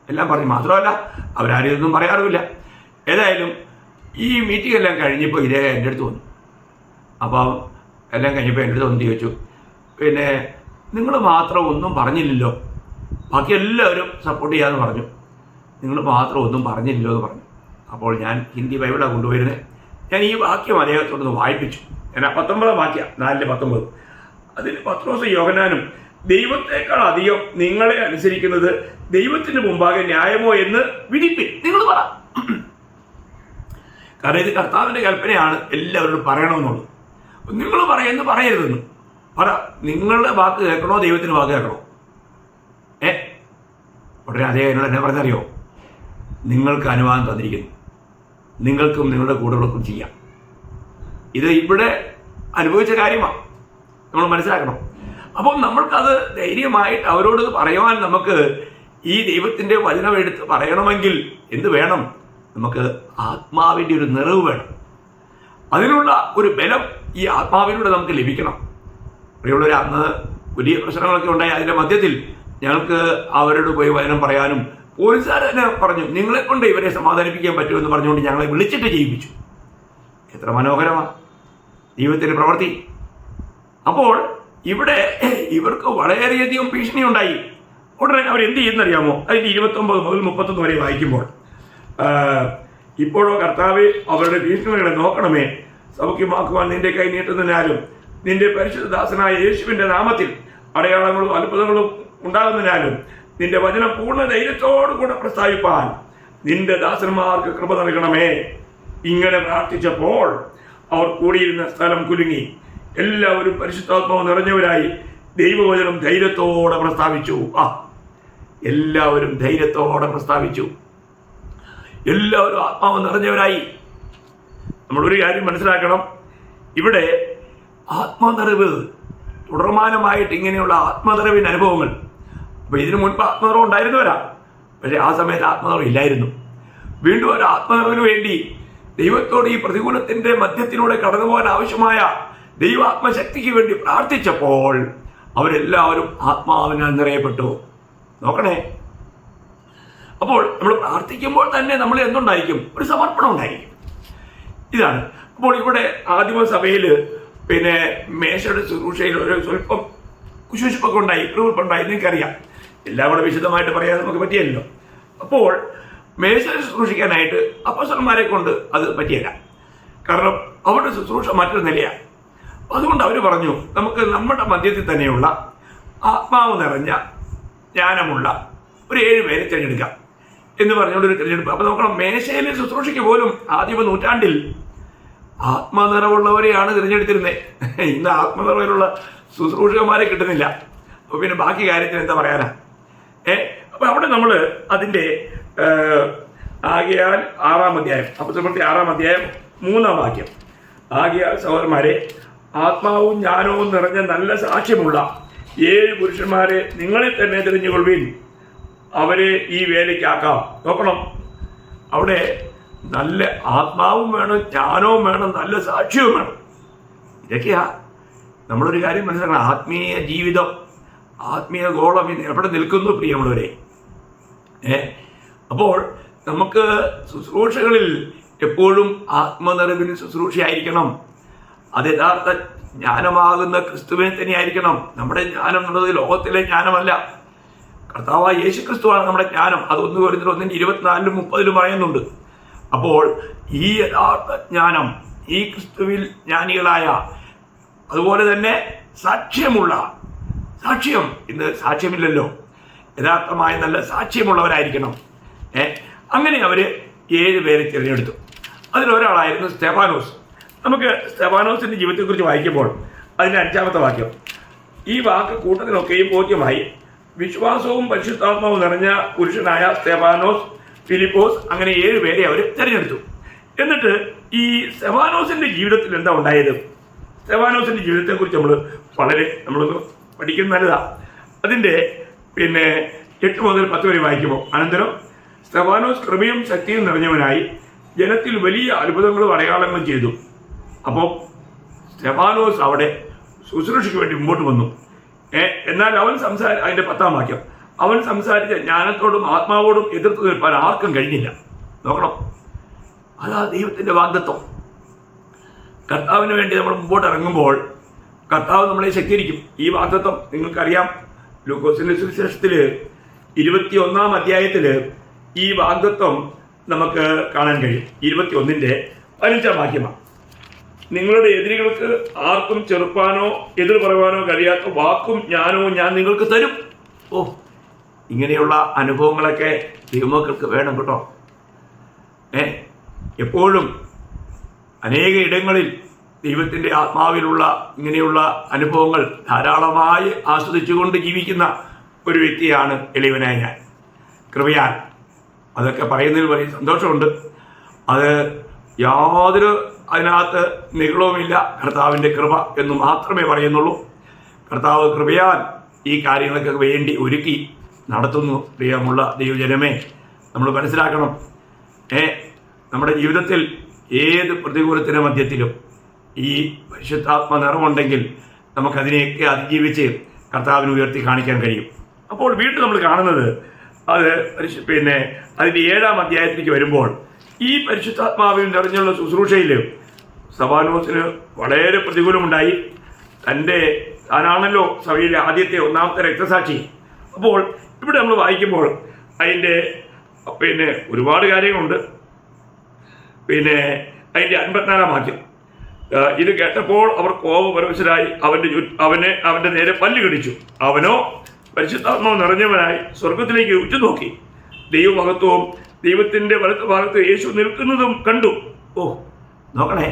എല്ലാം പറഞ്ഞു. മാത്രമല്ല അവരാരും ഇതൊന്നും പറയാറുമില്ല. ഏതായാലും ഈ മീറ്റിംഗ് എല്ലാം കഴിഞ്ഞപ്പോൾ ഇതേ എൻ്റെ അടുത്ത് വന്നു. അപ്പം എല്ലാം കഴിഞ്ഞപ്പോൾ എൻ്റെ അടുത്ത് വന്ന് ചോദിച്ചു, പിന്നെ നിങ്ങൾ മാത്രം ഒന്നും പറഞ്ഞില്ലല്ലോ, ബാക്കി എല്ലാവരും സപ്പോർട്ട് ചെയ്യാമെന്ന് പറഞ്ഞു, നിങ്ങൾ മാത്രം ഒന്നും പറഞ്ഞില്ലല്ലോ എന്ന് പറഞ്ഞു. അപ്പോൾ ഞാൻ ഹിന്ദി ബൈബിളാണ് കൊണ്ടുപോയിരുന്നത്. ഞാൻ ഈ വാക്യം അദ്ദേഹത്തോടൊന്ന് വായിപ്പിച്ചു. ഞാൻ 19 വാക്യം 4:19. അതിൽ പത്രോസ് യോഹന്നാനും, ദൈവത്തെക്കാൾ അധികം നിങ്ങളെ അനുസരിക്കുന്നത് ദൈവത്തിന് മുമ്പാകെ ന്യായമോ എന്ന് വിധിപ്പിൻ. നിങ്ങൾ പറ. കാരണം ഇത് കർത്താവിൻ്റെ കൽപ്പനയാണ് എല്ലാവരോടും പറയണമെന്നുള്ളത്. നിങ്ങൾ പറയരുതെന്ന് പറ. നിങ്ങളുടെ വാക്ക് കേൾക്കണോ ദൈവത്തിന് വാക്ക് കേൾക്കണോ? ഉടനെ അതേ എന്നോട് എന്നെ പറഞ്ഞറിയോ, നിങ്ങൾക്ക് അനുവാദം തന്നിരിക്കുന്നു, നിങ്ങൾക്കും നിങ്ങളുടെ കൂടെയുള്ളവർക്കും ചെയ്യാം. ഇത് ഇവിടെ അനുഭവിച്ച കാര്യമാണ്, നമ്മൾ മനസ്സിലാക്കണം. അപ്പം നമ്മൾക്കത് ധൈര്യമായിട്ട് അവരോട് പറയുവാൻ നമുക്ക് ഈ ദൈവത്തിൻ്റെ വചനം എടുത്ത് പറയണമെങ്കിൽ എന്ത് വേണം? നമുക്ക് ആത്മാവിൻ്റെ ഒരു നിറവ് വേണം. അതിനുള്ള ഒരു ബലം ഈ ആത്മാവിലൂടെ നമുക്ക് ലഭിക്കണം. പ്രിയമുള്ളവർ, അന്ന് വലിയ പ്രശ്നങ്ങളൊക്കെ ഉണ്ടായി. അതിൻ്റെ മധ്യത്തിൽ ഞങ്ങൾക്ക് അവരോട് പോയി വചനം പറയാനും പോലീസുകാർ തന്നെ പറഞ്ഞു, നിങ്ങളെ കൊണ്ട് ഇവരെ സമാധാനിപ്പിക്കാൻ പറ്റുമെന്ന് പറഞ്ഞുകൊണ്ട് ഞങ്ങളെ വിളിച്ചിട്ട് ചെയ്യിപ്പിച്ചു. എത്ര മനോഹരമാണ് ദൈവത്തിൻ്റെ പ്രവൃത്തി. അപ്പോൾ ഇവിടെ ഇവർക്ക് വളരെയധികം ഭീഷണി ഉണ്ടായി. ഉടനെ അവരെന്ത് ചെയ്യുന്നറിയാമോ? അതിൻ്റെ 29 മുതൽ 31 വരെ വായിക്കുമ്പോൾ, ഇപ്പോഴോ കർത്താവെ അവരുടെ ഭീഷണികളെ നോക്കണമേ, സൗഖ്യമാക്കുവാൻ നിന്റെ കൈ നീട്ടുന്നതിനാലും നിന്റെ പരിശുദ്ധദാസനായ യേശുവിന്റെ നാമത്തിൽ അടയാളങ്ങളും അത്ഭുതങ്ങളും ഉണ്ടാകുന്നതിനാലും നിന്റെ വചനം പൂർണ്ണ ധൈര്യത്തോടുകൂടെ പ്രസ്താവിപ്പാൻ നിന്റെ ദാസന്മാർക്ക് കൃപ നൽകണമേ. ഇങ്ങനെ പ്രാർത്ഥിച്ചപ്പോൾ അവർ കൂടിയിരുന്ന സ്ഥലം കുലുങ്ങി. എല്ലാവരും പരിശുദ്ധാത്മാവ് നിറഞ്ഞവരായി ദൈവവചനം ധൈര്യത്തോടെ പ്രസ്താവിച്ചു. എല്ലാവരും ധൈര്യത്തോടെ പ്രസ്താവിച്ചു. എല്ലാവരും ആത്മാവ് നിറഞ്ഞവരായി. നമ്മളൊരു കാര്യം മനസ്സിലാക്കണം, ഇവിടെ ആത്മനിറവ് തുടർമാനമായിട്ട് ഇങ്ങനെയുള്ള ആത്മനിറവിൻ്റെ അനുഭവങ്ങൾ. അപ്പോൾ ഇതിനു മുൻപ് ആത്മനിറവ് ഉണ്ടായിരുന്നവരാ, പക്ഷേ ആ സമയത്ത് ആത്മനിറവ് ഇല്ലായിരുന്നു. വീണ്ടും ഒരു ആത്മനിറവിന് വേണ്ടി ദൈവത്തോട് ഈ പ്രതികൂലത്തിൻ്റെ മധ്യത്തിലൂടെ കടന്നു പോകാൻ ആവശ്യമായ ദൈവാത്മശക്തിക്ക് വേണ്ടി പ്രാർത്ഥിച്ചപ്പോൾ അവരെല്ലാവരും ആത്മാവിനാൽ നിറയപ്പെട്ടു. നോക്കണേ, അപ്പോൾ നമ്മൾ പ്രാർത്ഥിക്കുമ്പോൾ തന്നെ നമ്മൾ എന്തുണ്ടായിരിക്കും? ഒരു സമർപ്പണം ഉണ്ടായിരിക്കും. ഇതാണ്. അപ്പോൾ ഇവിടെ ആദിമസഭയിൽ മേശയുടെ ശുശ്രൂഷയിൽ ഒരു സ്വല്പം കുശുശുപ്പൊക്കെ ഉണ്ടായി, പ്രൂപ്പുണ്ടായി, നിങ്ങൾക്കറിയാം. എല്ലാം കൂടെ വിശദമായിട്ട് പറയാൻ നമുക്ക് പറ്റിയല്ലോ. അപ്പോൾ മേശ ശുശ്രൂഷിക്കാനായിട്ട് അപ്പോസ്തലന്മാരെ കൊണ്ട് അത് പറ്റിയല്ല. കാരണം അവരുടെ ശുശ്രൂഷ മറ്റൊരു നിലയാണ്. അതുകൊണ്ട് അവർ പറഞ്ഞു, നമുക്ക് നമ്മുടെ മധ്യത്തിൽ തന്നെയുള്ള ആത്മാവ് നിറഞ്ഞ ജ്ഞാനമുള്ള ഒരു 7 പേരെ തിരഞ്ഞെടുക്കാം എന്ന് പറഞ്ഞുകൊണ്ടൊരു തിരഞ്ഞെടുപ്പ്. അപ്പോൾ നോക്കണം, മേശയിലെ ശുശ്രൂഷയ്ക്ക് പോലും ആദിമ നൂറ്റാണ്ടിൽ ആത്മനിറവുള്ളവരെയാണ് തിരഞ്ഞെടുത്തിരുന്നത്. ഇന്ന് ആത്മനിറവിലുള്ള ശുശ്രൂഷകന്മാരെ കിട്ടുന്നില്ല. അപ്പോൾ പിന്നെ ബാക്കി കാര്യത്തിന് എന്താ പറയാനാ? അപ്പോൾ അവിടെ നമ്മൾ അതിൻ്റെ ആകയാൽ 6-ാം അധ്യായം, അപ്പോസ്തലപ്രവൃത്തി 6-ാം അധ്യായം 3-ാം വാക്യം, ആകയാൽ സഹോദരന്മാരെ ആത്മാവും ജ്ഞാനവും നിറഞ്ഞ നല്ല സാക്ഷ്യമുള്ള 7 പുരുഷന്മാരെ നിങ്ങളിൽ തന്നെ തിരഞ്ഞുകൊള്ളുവിൻ, അവരെ ഈ വേലയ്ക്കാക്കാം. നോക്കണം, അവിടെ നല്ല ആത്മാവും വേണം, ജ്ഞാനവും വേണം, നല്ല സാക്ഷ്യവും വേണം. ഇതൊക്കെയാ നമ്മളൊരു കാര്യം മനസ്സിലാക്കണം. ആത്മീയ ജീവിതം, ആത്മീയ ഗോളം എവിടെ നിൽക്കുന്നു പ്രിയമുള്ളവരെ? അപ്പോൾ നമുക്ക് ശുശ്രൂഷകളിൽ എപ്പോഴും ആത്മനിറവിന് ശുശ്രൂഷയായിരിക്കണം. അത് യഥാർത്ഥ ജ്ഞാനമാകുന്ന ക്രിസ്തുവിനെ തന്നെയായിരിക്കണം. നമ്മുടെ ജ്ഞാനം എന്നുള്ളത് ലോകത്തിലെ ജ്ഞാനമല്ല, കർത്താവായ യേശു ക്രിസ്തുവാണ് നമ്മുടെ ജ്ഞാനം. അത് 1 കൊരിന്ത്യർ 1:24-ലും 30-ലും പറയുന്നുണ്ട്. അപ്പോൾ ഈ യഥാർത്ഥ ജ്ഞാനം, ഈ ക്രിസ്തുവിൽ ജ്ഞാനികളായ, അതുപോലെ തന്നെ സാക്ഷ്യമുള്ള, സാക്ഷ്യം ഇന്ന് സാക്ഷ്യമില്ലല്ലോ, യഥാർത്ഥമായ നല്ല സാക്ഷ്യമുള്ളവരായിരിക്കണം. അങ്ങനെ അവർ 7 പേരെ തിരഞ്ഞെടുത്തു. അതിലൊരാളായിരുന്നു സ്തെഫാനോസ്. നമുക്ക് സ്തെഫാനോസിന്റെ ജീവിതത്തെക്കുറിച്ച് വായിക്കുമ്പോൾ അതിൻ്റെ 5-ാമത്തെ വാക്യം, ഈ വാക്ക് കൂട്ടത്തിനൊക്കെയും ബോധ്യമായി വിശ്വാസവും പരിശുദ്ധാത്മാവും നിറഞ്ഞ പുരുഷനായ സ്തെഫാനോസ്, ഫിലിപ്പോസ്, അങ്ങനെ 7 പേരെ അവർ തിരഞ്ഞെടുത്തു. എന്നിട്ട് ഈ സ്തെഫാനോസിന്റെ ജീവിതത്തിൽ എന്താ ഉണ്ടായത്? സ്തെഫാനോസിന്റെ ജീവിതത്തെക്കുറിച്ച് നമ്മളൊന്ന് പഠിക്കുന്നത് നല്ലതാണ്. അതിൻ്റെ 8 മുതൽ 10 വരെ വായിക്കുമ്പോൾ, അനന്തരം സ്തെഫാനോസ് കൃപയും ശക്തിയും നിറഞ്ഞവനായി ജനത്തിൽ വലിയ അത്ഭുതങ്ങളും അടയാളങ്ങളും ചെയ്തു. അപ്പോൾ സ്തെഫാനോസ് അവിടെ ശുശ്രൂഷയ്ക്ക് വേണ്ടി മുമ്പോട്ട് വന്നു. എന്നാൽ അതിൻ്റെ 10-ാം വാക്യം, അവൻ സംസാരിച്ച ജ്ഞാനത്തോടും ആത്മാവോടും എതിർത്ത് നിൽപ്പാൻ ആർക്കും കഴിഞ്ഞില്ല. നോക്കണം, അതാ ദൈവത്തിൻ്റെ വാഗ്ദത്തം. കർത്താവിന് വേണ്ടി നമ്മൾ മുമ്പോട്ട് ഇറങ്ങുമ്പോൾ കർത്താവ് നമ്മളെ ശക്തീകരിക്കും. ഈ വാഗ്ദത്തം നിങ്ങൾക്കറിയാം. ലൂക്കോസിന്റെ സുവിശേഷത്തിൽ 21-ാം അധ്യായത്തിൽ ഈ വാഗ്ദത്തം നമുക്ക് കാണാൻ കഴിയും. 21-ന്റെ 15-ാം വാക്യമാണ്, നിങ്ങളുടെ എതിരികൾക്ക് ആർക്കും ചെറുപ്പാനോ എതിർ പറയുവാനോ കഴിയാത്ത വാക്കും ജ്ഞാനവും ഞാൻ നിങ്ങൾക്ക് തരും. ഇങ്ങനെയുള്ള അനുഭവങ്ങളൊക്കെ ദൈവമക്കൾക്ക് വേണം കേട്ടോ. എപ്പോഴും അനേക ഇടങ്ങളിൽ ദൈവത്തിൻ്റെ ആത്മാവിലുള്ള ഇങ്ങനെയുള്ള അനുഭവങ്ങൾ ധാരാളമായി ആസ്വദിച്ചുകൊണ്ട് ജീവിക്കുന്ന ഒരു വ്യക്തിയാണ് എളിയവനായ ഞാൻ. കൃപയാൽ അതൊക്കെ പറയുന്നതിൽ വലിയ സന്തോഷമുണ്ട്. അത് യാതൊരു അതിനകത്ത് നിഗളവുമില്ല. കർത്താവിൻ്റെ കൃപ എന്ന് മാത്രമേ പറയുന്നുള്ളൂ. കർത്താവ് കൃപയാൽ ഈ കാര്യങ്ങളൊക്കെ വേണ്ടി ഒരുക്കി നടത്തുന്നു. പ്രിയമുള്ള ദൈവജനമേ, നമ്മൾ മനസ്സിലാക്കണം, നമ്മുടെ ജീവിതത്തിൽ ഏത് പ്രതികൂലത്തിൻ്റെ മധ്യത്തിലും ഈ പരിശുദ്ധാത്മ നിറവുണ്ടെങ്കിൽ നമുക്കതിനെയൊക്കെ അതിജീവിച്ച് കർത്താവിനെ ഉയർത്തി കാണിക്കാൻ കഴിയും. അപ്പോൾ വീണ്ടും നമ്മൾ കാണുന്നത് അത് അതിൻ്റെ 7-ാം അധ്യായത്തിലേക്ക് വരുമ്പോൾ ഈ പരിശുദ്ധാത്മാവിൽ നിറഞ്ഞുള്ള ശുശ്രൂഷയിൽ സ്തഫാനോസിന് വളരെ പ്രതികൂലമുണ്ടായി. താനാണല്ലോ സഭയിലെ ആദ്യത്തെ 1ാമത്തെ രക്തസാക്ഷി. അപ്പോൾ ഇവിടെ നമ്മൾ വായിക്കുമ്പോൾ അതിൻ്റെ ഒരുപാട് കാര്യങ്ങളുണ്ട്. അതിൻ്റെ 54-ാം വാക്യം, ഇത് കേട്ടപ്പോൾ അവർ കോപപരവശരായി അവന്റെ നേരെ പല്ല് കടിച്ചു. അവനോ പരിശുദ്ധാത്മാവ് നിറഞ്ഞവനായി സ്വർഗത്തിലേക്ക് ഉറ്റുനോക്കി ദൈവമഹത്വവും ദൈവത്തിന്റെ വലത്ത് ഭാഗത്ത് യേശു നിൽക്കുന്നതും കണ്ടു. നോക്കണേ,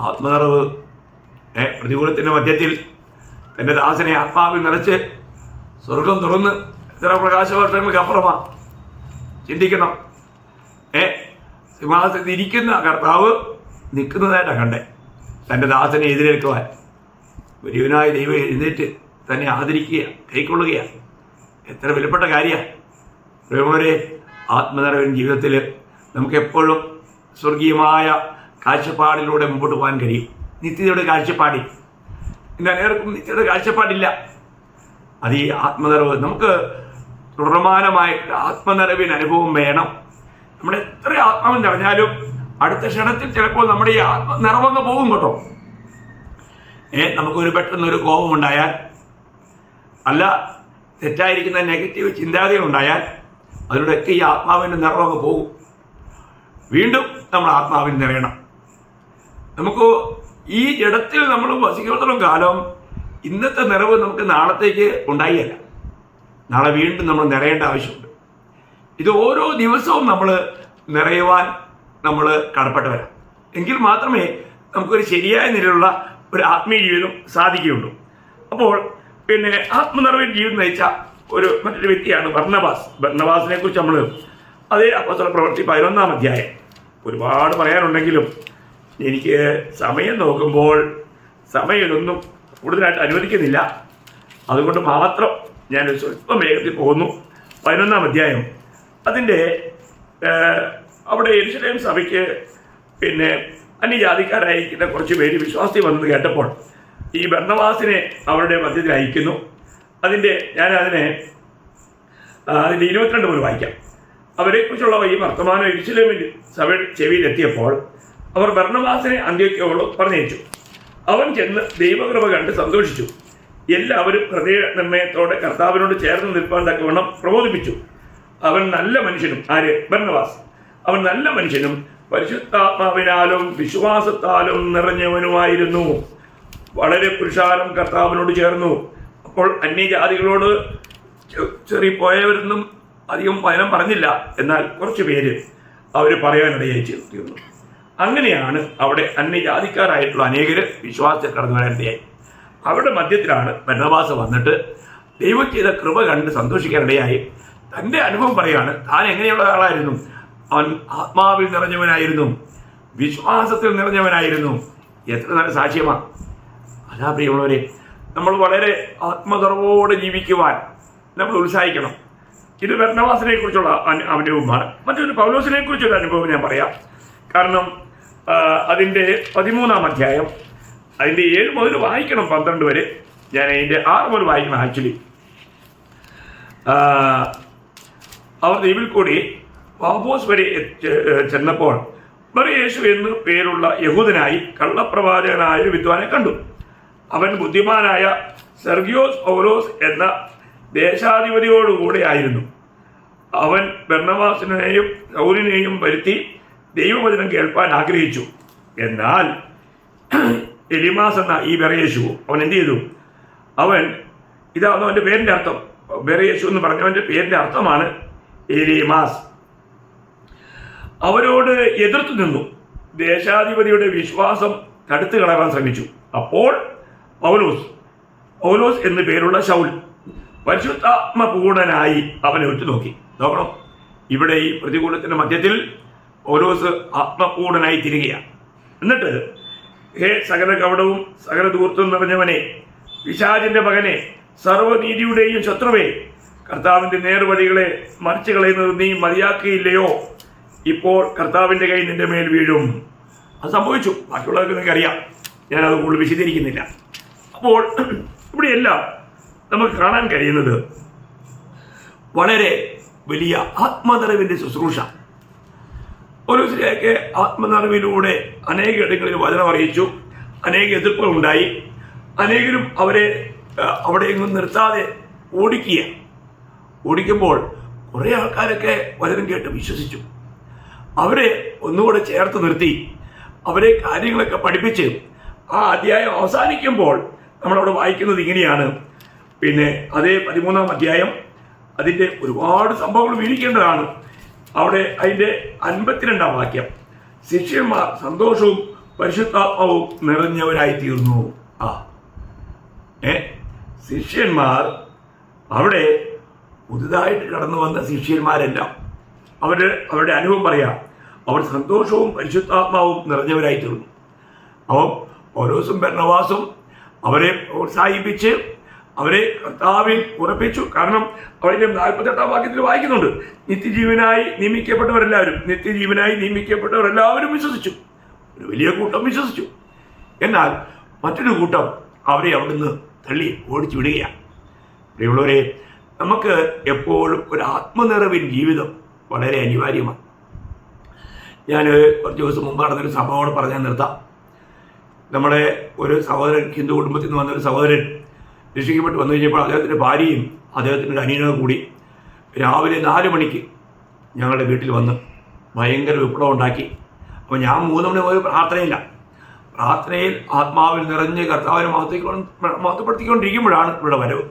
ആത്മനിറവ് പ്രതികൂലത്തിന്റെ മധ്യത്തിൽ തന്റെ ദാസനെ ആത്മാവിൽ നിറച്ച് സ്വർഗം തുറന്ന് എത്ര പ്രകാശവർഷങ്ങൾക്ക് അപ്പുറമാ. ചിന്തിക്കണം, സിംഹാസനത്തിൽ ഇരിക്കുന്ന കർത്താവ് നിൽക്കുന്നതായിട്ടാണ് കണ്ടേ. തൻ്റെ ദാസനെ എതിരേൽക്കുവാൻ വലിയവനായ ദൈവം എഴുന്നേറ്റ് തന്നെ ആദരിക്കുക, കൈക്കൊള്ളുകയാണ്. എത്ര വിലപ്പെട്ട കാര്യമാണ്. പ്രേമരെ, ആത്മനിറവിൻ ജീവിതത്തിൽ നമുക്കെപ്പോഴും സ്വർഗീയമായ കാഴ്ചപ്പാടിലൂടെ മുമ്പോട്ട് പോകാൻ കഴിയും. നിത്യതയുടെ കാഴ്ചപ്പാടിൽ ഇന്ന് അനേർക്കും നിത്യതയുടെ കാഴ്ചപ്പാടില്ല. അത് ഈ ആത്മനിറവ് നമുക്ക് തുടർമാനമായിട്ട് ആത്മനിറവിന് അനുഭവം വേണം. നമ്മുടെ എത്ര ആത്മാവ് നിറഞ്ഞാലും അടുത്ത ക്ഷണത്തിൽ ചിലപ്പോൾ നമ്മുടെ ഈ നിറവങ്ങ് പോകും കേട്ടോ. നമുക്കൊരു പെട്ടെന്നൊരു കോപമുണ്ടായാൽ, അല്ല തെറ്റായിരിക്കുന്ന നെഗറ്റീവ് ചിന്താഗതികൾ ഉണ്ടായാൽ അതിലൂടെയൊക്കെ ഈ ആത്മാവിൻ്റെ നിറവങ്ങ് പോകും. വീണ്ടും നമ്മൾ ആത്മാവിന് നിറയണം. നമുക്ക് ഈ ജഡത്തിൽ നമ്മൾ വസിക്കുന്നിടത്തോളം കാലം ഇന്നത്തെ നിറവ് നമുക്ക് നാളത്തേക്ക് ഉണ്ടായില്ല. നാളെ വീണ്ടും നമ്മൾ നിറയേണ്ട ആവശ്യമുണ്ട്. ഇത് ഓരോ ദിവസവും നമ്മൾ നിറയുവാൻ നമ്മൾ കടപ്പെട്ടവരാണ്. എങ്കിൽ മാത്രമേ നമുക്കൊരു ശരിയായ നിലയിലുള്ള ഒരു ആത്മീയ ജീവിതം സാധിക്കുകയുള്ളൂ. അപ്പോൾ ആത്മനിറവിൽ ജീവിതം നയിച്ച മറ്റൊരു വ്യക്തിയാണ് ബർന്നബാസിനെ കുറിച്ച് നമ്മൾ അതേ അപ്പോസ്തല പ്രവൃത്തി 11-ാം അധ്യായം. ഒരുപാട് പറയാനുണ്ടെങ്കിലും എനിക്ക് സമയം നോക്കുമ്പോൾ സമയമൊന്നും കൂടുതലായിട്ട് അനുവദിക്കുന്നില്ല. അതുകൊണ്ട് മാത്രം ഞാൻ സ്വല്പം വേഗത്തിൽ പോകുന്നു. 11-ാം അധ്യായം അതിൻ്റെ അവിടെ യെരൂശലേം സഭയ്ക്ക് അന്യജാതിക്കാരായിരിക്കുന്ന കുറച്ച് പേര് വിശ്വാസത്തിൽ വന്നത് കേട്ടപ്പോൾ ഈ ബർന്നബാസിനെ അവരുടെ മധ്യത്തിൽ അയക്കുന്നു. അതിൻ്റെ 22 മുതൽ വായിക്കാം. അവരെക്കുറിച്ചുള്ള ഈ വർത്തമാനം യെരൂശലേമിൽ സഭ ചെവിയിലെത്തിയപ്പോൾ അവർ ബർന്നബാസിനെ അന്ത്യോക്യയോട് പറഞ്ഞയച്ചു. അവൻ ചെന്ന് ദൈവകൃപ കണ്ട് സന്തോഷിച്ചു. എല്ലാവരും ഹൃദയ നിർണയത്തോടെ കർത്താവിനോട് ചേർന്ന് നിൽപ്പാൻ തക്കവണ്ണം പ്രബോധിപ്പിച്ചു. അവൻ നല്ല മനുഷ്യനും, ബർന്നബാസ്, അവൻ നല്ല മനുഷ്യനും പരിശുദ്ധാത്മാവിനാലും വിശ്വാസത്താലും നിറഞ്ഞവനുമായിരുന്നു. വളരെ പുരുഷാരം കർത്താവിനോട് ചേർന്നു. അപ്പോൾ അന്യജാതികളോട് ചെറിപ്പോയവരൊന്നും അധികം വചനം പറഞ്ഞില്ല. എന്നാൽ കുറച്ച് പേര് അവർ പറയാനിടയായി തീർന്നു. അങ്ങനെയാണ് അവിടെ അന്യജാതിക്കാരായിട്ടുള്ള അനേകര് വിശ്വാസത്തിൽ കടന്നു വരാനിടയായി. അവരുടെ മധ്യത്തിലാണ് ബർന്നബാസ് വന്നിട്ട് ദൈവം ചെയ്ത കൃപ കണ്ട് സന്തോഷിക്കാനിടയായി. തൻ്റെ അനുഭവം പറയാണ്. താൻ എങ്ങനെയുള്ള ആളായിരുന്നു? അവൻ ആത്മാവിൽ നിറഞ്ഞവനായിരുന്നു, വിശ്വാസത്തിൽ നിറഞ്ഞവനായിരുന്നു. എത്ര നല്ല സാക്ഷ്യമാണ്. അതാ പ്രിയമുള്ളവരെ, നമ്മൾ വളരെ ആത്മനിറവോടെ ജീവിക്കുവാൻ നമ്മൾ ഉത്സാഹിക്കണം. ഇത് ബർന്നബാസിനെ കുറിച്ചുള്ള അനുഭവമാണ്. മറ്റൊരു പൗലോസിനെ കുറിച്ചൊരു അനുഭവം ഞാൻ പറയാം. കാരണം അതിൻ്റെ 13-ാം അധ്യായം അതിൻ്റെ 7 മുതൽ വായിക്കണം, 12 വരെ. ഞാൻ അതിൻ്റെ 6 മുതൽ വായിക്കണം. ആക്ച്വലി അവർ ദ്വീപിൽ കൂടി പാഫോസ് വരെ ചെന്നപ്പോൾ ബർയേശു എന്ന് പേരുള്ള യഹൂദനായി കള്ളപ്രവാചകനായ ഒരു വിദ്വാനെ കണ്ടു. അവൻ ബുദ്ധിമാനായ സെർഗ്യോസ് പൗലോസ് എന്ന ദേശാധിപതിയോടുകൂടെ ആയിരുന്നു. അവൻ ബർന്നബാസിനെയും സൗലിനെയും വരുത്തി ദൈവവചനം കേൾപ്പാൻ ആഗ്രഹിച്ചു. എന്നാൽ എലിമാസ് എന്ന ഈ ബർയേശു അവൻ എന്ത് ചെയ്തു? ഇതാണോ അവൻ്റെ പേരിൻ്റെ അർത്ഥം? ബർയേശു എന്ന് പറഞ്ഞവൻ്റെ പേരിൻ്റെ അർത്ഥമാണ് എലിമാസ്. അവരോട് എതിർത്തു നിന്നു. ദേശാധിപതിയുടെ വിശ്വാസം തടുത്തു കളയാൻ ശ്രമിച്ചു. അപ്പോൾ പൗലോസ് എന്നു പേരുള്ള ശൗൽ പരിശുദ്ധാത്മപൂർണനായി അവനെ ഉറ്റുനോക്കി. നോക്കണം, ഇവിടെ ഈ പ്രതികൂലത്തിന്റെ മധ്യത്തിൽ പൗലോസ് ആത്മപൂർണനായി തിരികെയാണ്. എന്നിട്ട് സകല കപടവും സകല ദൂർത്തും നിറഞ്ഞവനെ, പിശാചിന്റെ മകനെ, സർവ്വനീതിയുടെയും ശത്രുവേ, കർത്താവിന്റെ നേർവഴികളെ മറിച്ചു കളയുന്നത് നീ മതിയാക്കിയില്ലയോ? ഇപ്പോൾ കർത്താവിന്റെ കൈ നിന്റെ മേൽ വീഴും. അത് സംഭവിച്ചു. ബാക്കിയുള്ളവർക്ക് നിങ്ങൾക്ക് അറിയാം, ഞാനത് കൂടുതൽ വിശദീകരിക്കുന്നില്ല. അപ്പോൾ ഇവിടെയെല്ലാം നമുക്ക് കാണാൻ കഴിയുന്നത് വളരെ വലിയ ആത്മനിറവിന്റെ ശുശ്രൂഷ. പൗലോസിലേക്ക് ആത്മനിറവിലൂടെ അനേക ഇടങ്ങളിൽ വചനം അറിയിച്ചു. അനേക എതിർപ്പുകൾ ഉണ്ടായി. അനേകരും അവരെ അവിടെ എങ്ങും നിർത്താതെ ഓടിക്കുമ്പോൾ കുറേ ആൾക്കാരൊക്കെ വചനം കേട്ട് വിശ്വസിച്ചു. അവരെ ഒന്നുകൂടെ ചേർത്ത് നിർത്തി അവരെ കാര്യങ്ങളൊക്കെ പഠിപ്പിച്ച് ആ അധ്യായം അവസാനിക്കുമ്പോൾ നമ്മളവിടെ വായിക്കുന്നത് ഇങ്ങനെയാണ്. പിന്നെ അതേ 13-ാം അധ്യായം, അതിൻ്റെ ഒരുപാട് സംഭവങ്ങൾ വിവരിക്കേണ്ടതാണ്. അവിടെ അതിൻ്റെ 52-ാം വാക്യം, ശിഷ്യന്മാർ സന്തോഷവും പരിശുദ്ധാത്മാവും നിറഞ്ഞവരായി തീർന്നു. ശിഷ്യന്മാർ അവിടെ പുതുതായിട്ട് കടന്നു വന്ന ശിഷ്യന്മാരെല്ലാം അവരുടെ അനുഭവം പറയാം. അവർ സന്തോഷവും പരിശുദ്ധാത്മാവും നിറഞ്ഞവരായി തീർന്നു. അപ്പോൾ പൗലോസും ബർന്നബാസും അവരെ പ്രോത്സാഹിപ്പിച്ച് അവരെ കർത്താവിൽ ഉറപ്പിച്ചു. കാരണം അവരുടെ 48-ാം വാക്യത്തിൽ വായിക്കുന്നുണ്ട്, നിത്യജീവനായി നിയമിക്കപ്പെട്ടവരെല്ലാവരും വിശ്വസിച്ചു. ഒരു വലിയ കൂട്ടം വിശ്വസിച്ചു. എന്നാൽ മറ്റൊരു കൂട്ടം അവരെ അവിടുന്ന് തള്ളി ഓടിച്ചു വിടുകയാണ്. പ്രിയമുള്ളവരെ, നമുക്ക് എപ്പോഴും ഒരു ആത്മനിറവിൻ ജീവിതം വളരെ അനിവാര്യമാണ്. ഞാൻ കുറച്ച് ദിവസം മുമ്പ് നടന്നൊരു സംഭവം പറഞ്ഞാൽ നിർത്താം. നമ്മുടെ ഒരു സഹോദരൻ, ഹിന്ദു കുടുംബത്തിൽ നിന്ന് വന്നൊരു സഹോദരൻ രക്ഷിക്കപ്പെട്ട് വന്നു കഴിഞ്ഞപ്പോൾ അദ്ദേഹത്തിൻ്റെ ഭാര്യയും അദ്ദേഹത്തിൻ്റെ അനിയനും കൂടി രാവിലെ 4 മണിക്ക് ഞങ്ങളുടെ വീട്ടിൽ വന്ന് ഭയങ്കര വിപ്ലവം ഉണ്ടാക്കി. അപ്പോൾ ഞാൻ 3 മണി മുതൽ പ്രാർത്ഥനയിൽ ആത്മാവിൽ നിറഞ്ഞ് കർത്താവിനെ മഹത്വപ്പെടുത്തിക്കൊണ്ടിരിക്കുമ്പോഴാണ് ഇവിടെ വരവ്.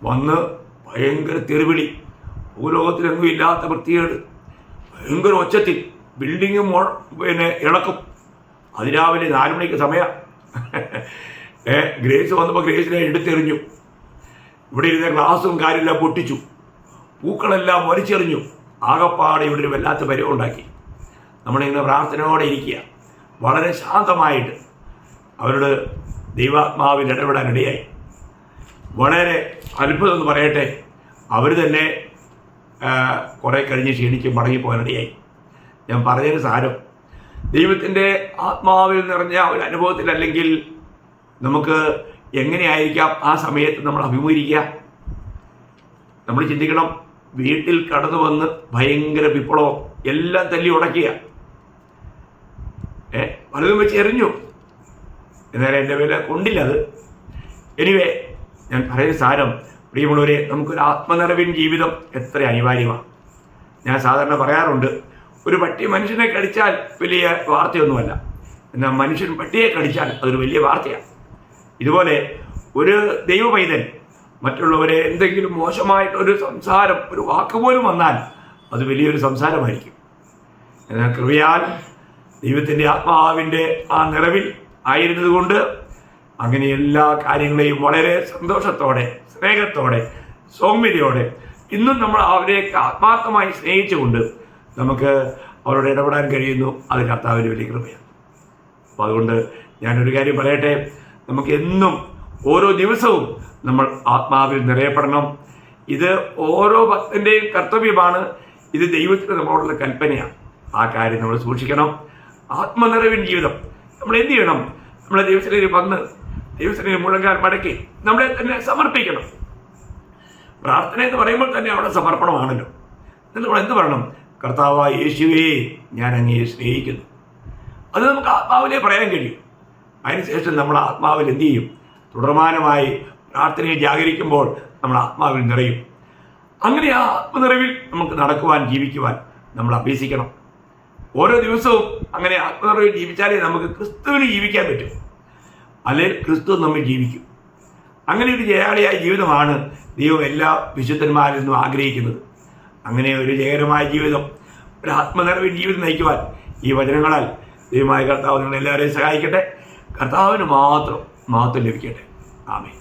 വന്ന് ഭയങ്കര തെരുവിളി, ഭൂലോകത്തിലെങ്ങും ഇല്ലാത്ത വൃത്തികേട്, ഭയങ്കര ഒച്ചത്തിൽ ബിൽഡിങ് ഇളക്കും. അതിരാവിലെ 4 മണിക്ക് സമയം. ഗ്രേസ് വന്നപ്പോൾ ഗ്രേസിനെ എടുത്തെറിഞ്ഞു. ഇവിടെ ഇരുന്ന ഗ്ലാസും കാര്യമെല്ലാം പൊട്ടിച്ചു, പൂക്കളെല്ലാം വലിച്ചെറിഞ്ഞു. ആകപ്പാടെ ഇവിടെ ഒരു വല്ലാത്ത പരിവം ഉണ്ടാക്കി. നമ്മളിങ്ങനെ പ്രാർത്ഥനയോടെ ഇരിക്കുക. വളരെ ശാന്തമായിട്ട് അവരോട് ദൈവാത്മാവിൽ ഇടപെടാനിടയായി. വളരെ അത്ഭുതം എന്ന് പറയട്ടെ, അവർ തന്നെ കുറേ കഴിഞ്ഞ് ക്ഷീണിച്ച് മടങ്ങിപ്പോകാനിടയായി. ഞാൻ പറഞ്ഞതിന് സാരം, ദൈവത്തിൻ്റെ ആത്മാവിൽ നിറഞ്ഞ ഒരു അനുഭവത്തിലല്ലെങ്കിൽ നമുക്ക് എങ്ങനെയായിരിക്കാം ആ സമയത്ത് നമ്മൾ അഭിമുഖീകരിക്കുക? നമ്മൾ ചിന്തിക്കണം, വീട്ടിൽ കടന്നു വന്ന് ഭയങ്കര വിപ്ലവം, എല്ലാം തല്ലി ഉടക്കുക, പലതും വെച്ച് എറിഞ്ഞു. എന്നാലും എൻ്റെ പേര് കൊണ്ടില്ല അത്. എനിവേ, ഞാൻ പറയുന്ന സാരം, പ്രിയമുള്ളവരെ, നമുക്കൊരു ആത്മനിറവിൻ ജീവിതം എത്ര അനിവാര്യമാണ്. ഞാൻ സാധാരണ പറയാറുണ്ട്, ഒരു പട്ടി മനുഷ്യനെ കടിച്ചാൽ വലിയ വാർത്തയൊന്നുമല്ല, എന്നാൽ മനുഷ്യൻ പട്ടിയെ കടിച്ചാൽ അതൊരു വലിയ വാർത്തയാണ്. ഇതുപോലെ ഒരു ദൈവപൈതൽ മറ്റുള്ളവരെ എന്തെങ്കിലും മോശമായിട്ടൊരു സംസാരം, ഒരു വാക്കുപോലും വന്നാൽ അത് വലിയൊരു സംസാരമായിരിക്കും. എന്നാൽ കൃപയാൽ ദൈവത്തിൻ്റെ ആത്മാവിൻ്റെ ആ നിറവിൽ ആയിരുന്നതുകൊണ്ട് അങ്ങനെ എല്ലാ കാര്യങ്ങളെയും വളരെ സന്തോഷത്തോടെ, സ്നേഹത്തോടെ, സൗമ്യതയോടെ ഇന്നും നമ്മൾ അവരെയൊക്കെ ആത്മാർത്ഥമായി സ്നേഹിച്ചുകൊണ്ട് നമുക്ക് അവരോട് ഇടപെടാൻ കഴിയുന്നു. അത് കർത്താവിൻ്റെ വലിയ കൃപയാണ്. അപ്പോൾ അതുകൊണ്ട് ഞാനൊരു കാര്യം പറയട്ടെ, നമുക്ക് എന്നും ഓരോ ദിവസവും നമ്മൾ ആത്മാവിൽ നിറയപ്പെടണം. ഇത് ഓരോ ഭക്തൻ്റെയും കർത്തവ്യമാണ്. ഇത് ദൈവത്തിന് നമ്മളോടുള്ള കൽപ്പനയാണ്. ആ കാര്യം നമ്മൾ സൂക്ഷിക്കണം. ആത്മനിറവിൻ ജീവിതം നമ്മൾ എന്ത് ചെയ്യണം? നമ്മളെ ദൈവത്തിലേക്ക് വന്ന് ദൈവത്തിലേക്ക് മുഴങ്ങാൻ മടക്കി നമ്മളെ തന്നെ സമർപ്പിക്കണം. പ്രാർത്ഥന എന്ന് പറയുമ്പോൾ തന്നെ അവിടെ സമർപ്പണമാണല്ലോ. എന്നിട്ട് നമ്മൾ എന്ത് പറയണം? കർത്താവായ യേശുവേ, ഞാൻ അങ്ങയെ സ്നേഹിക്കുന്നു. അത് നമുക്ക് ആത്മാവിലേ പറയാൻ കഴിയും. അതിനുശേഷം നമ്മൾ ആത്മാവിൽ എന്ത് ചെയ്യും? തുടർമാനമായി പ്രാർത്ഥനയിൽ ജാഗരിക്കുമ്പോൾ നമ്മൾ ആത്മാവിൽ നിറയും. അങ്ങനെ ആ ആത്മനിറവിൽ നമുക്ക് നടക്കുവാൻ, ജീവിക്കുവാൻ നമ്മൾ അഭ്യസിക്കണം. ഓരോ ദിവസവും അങ്ങനെ ആത്മനിറവിൽ ജീവിച്ചാലേ നമുക്ക് ക്രിസ്തുവിന് ജീവിക്കാൻ പറ്റും. അല്ലെങ്കിൽ ക്രിസ്തു നമ്മിൽ ജീവിക്കും. അങ്ങനെ ഒരു ജയാളിയായ ജീവിതമാണ് ദൈവം എല്ലാ വിശുദ്ധന്മാരിൽ നിന്നും ആഗ്രഹിക്കുന്നത്. അങ്ങനെ ഒരു ജയകരമായ ജീവിതം, ഒരു ആത്മനിറവിൻ ജീവിതം നയിക്കുവാൻ ഈ വചനങ്ങളാൽ ദൈവമായ കർത്താവ് നിങ്ങളെല്ലാവരെയും സഹായിക്കട്ടെ. കർത്താവിന് മാത്രം ലഭിക്കട്ടെ. ആമേൻ.